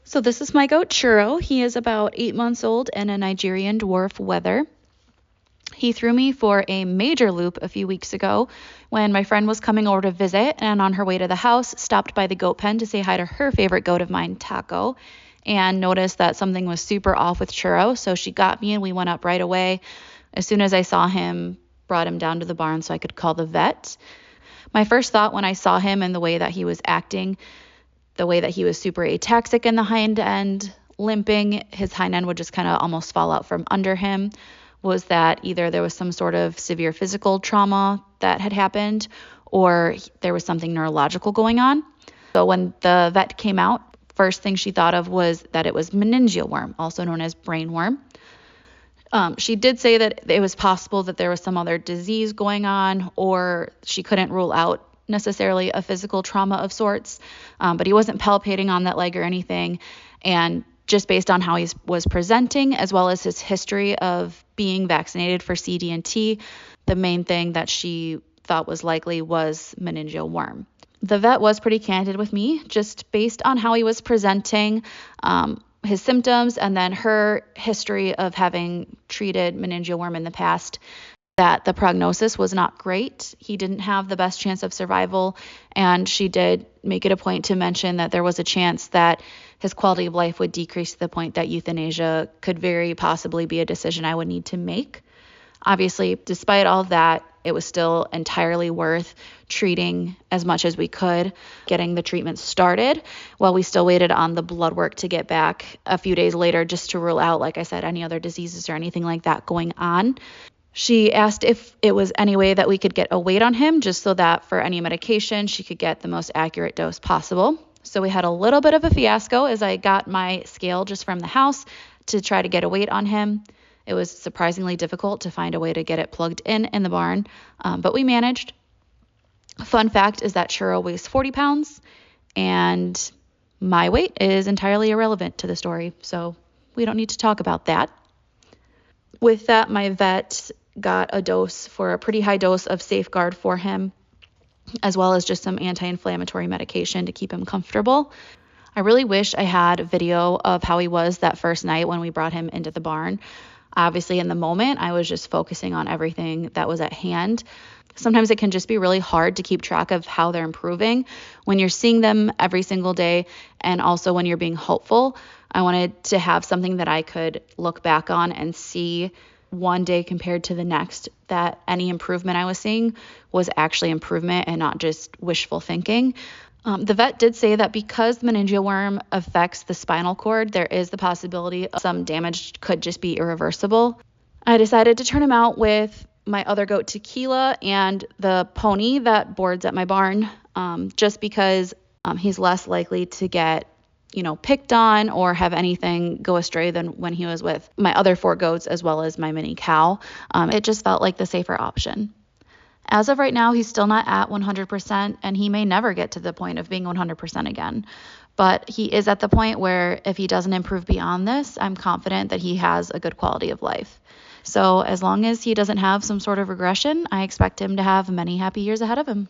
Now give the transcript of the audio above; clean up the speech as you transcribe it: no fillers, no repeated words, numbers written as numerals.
So this is my goat Churro. He is about 8 months old and a Nigerian dwarf wether. He threw me for a major loop a few weeks ago when my friend was coming over to visit, and on her way to the house stopped by the goat pen to say hi to her favorite goat of mine, Taco, and noticed that something was super off with Churro. So she got me and we went up right away. As soon as I saw him, brought him down to the barn so I could call the vet. My first thought when I saw him and the way that he was acting, the way that he was super ataxic in the hind end, limping, his hind end would just kind of almost fall out from under him, was that either there was some sort of severe physical trauma that had happened or there was something neurological going on. So when the vet came out, first thing she thought of was that it was meningeal worm, also known as brain worm. She did say that it was possible that there was some other disease going on, or she couldn't rule out necessarily a physical trauma of sorts, but he wasn't palpating on that leg or anything. And just based on how he was presenting, as well as his history of being vaccinated for CD&T, the main thing that she thought was likely was meningeal worm. The vet was pretty candid with me, just based on how he was presenting, his symptoms, and then her history of having treated meningeal worm in the past, that the prognosis was not great. He didn't have the best chance of survival, and she did make it a point to mention that there was a chance that his quality of life would decrease to the point that euthanasia could very possibly be a decision I would need to make. Obviously, despite all of that, it was still entirely worth treating as much as we could, getting the treatment started while we still waited on the blood work to get back a few days later, just to rule out, like I said, any other diseases or anything like that going on. She asked if it was any way that we could get a weight on him, just so that for any medication, she could get the most accurate dose possible. So we had a little bit of a fiasco as I got my scale just from the house to try to get a weight on him. It was surprisingly difficult to find a way to get it plugged in the barn, but we managed. Fun fact is that Churro weighs 40 pounds, and my weight is entirely irrelevant to the story, so we don't need to talk about that. With that, my vet got a dose for a pretty high dose of Safeguard for him, as well as just some anti-inflammatory medication to keep him comfortable. I really wish I had a video of how he was that first night when we brought him into the barn. Obviously, in the moment, I was just focusing on everything that was at hand. Sometimes it can just be really hard to keep track of how they're improving when you're seeing them every single day, and also when you're being hopeful. I wanted to have something that I could look back on and see one day compared to the next, that any improvement I was seeing was actually improvement and not just wishful thinking. The vet did say that because meningeal worm affects the spinal cord, there is the possibility of some damage could just be irreversible. I decided to turn him out with my other goat, Tequila, and the pony that boards at my barn, just because he's less likely to get picked on or have anything go astray than when he was with my other 4 goats, as well as my mini cow. It just felt like the safer option. As of right now, he's still not at 100%, and he may never get to the point of being 100% again. But he is at the point where if he doesn't improve beyond this, I'm confident that he has a good quality of life. So as long as he doesn't have some sort of regression, I expect him to have many happy years ahead of him.